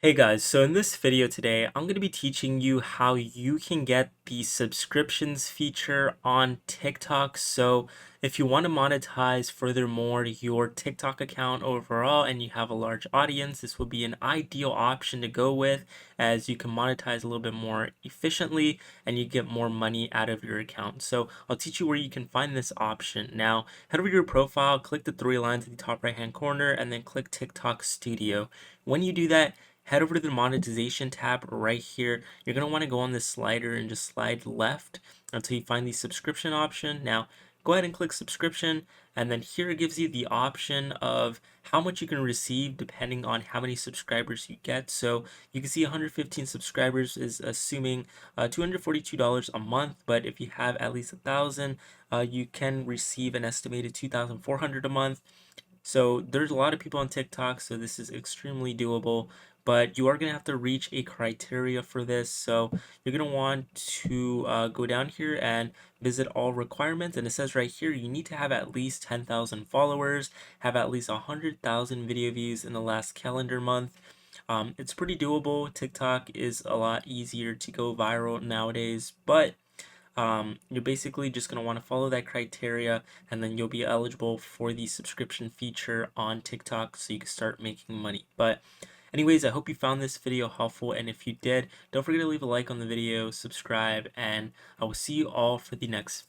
Hey guys, so in this video today, I'm going to be teaching you how you can get the subscriptions feature on TikTok. So if you want to monetize furthermore your TikTok account overall and you have a large audience, this will be an ideal option to go with as you can monetize a little bit more efficiently and you get more money out of your account. So I'll teach you where you can find this option. Now, head over to your profile, click the three lines at the top right hand corner, and then click TikTok Studio. When you do that, head over to the monetization tab right here. You're going to want to go on this slider and just slide left until you find the subscription option. Now, go ahead and click subscription, and then here it gives you the option of how much you can receive depending on how many subscribers you get. So you can see 115 subscribers is assuming $242 a month, but if you have at least 1,000, you can receive an estimated 2,400 a month. So there's a lot of people on TikTok, so this is extremely doable, but you are going to have to reach a criteria for this. So you're going to want to go down here and visit all requirements. And it says right here, you need to have at least 10,000 followers, have at least 100,000 video views in the last calendar month. It's pretty doable. TikTok is a lot easier to go viral nowadays, but you're basically just going to want to follow that criteria and then you'll be eligible for the subscription feature on TikTok so you can start making money. But anyways, I hope you found this video helpful, and if you did, don't forget to leave a like on the video, subscribe, and I will see you all for the next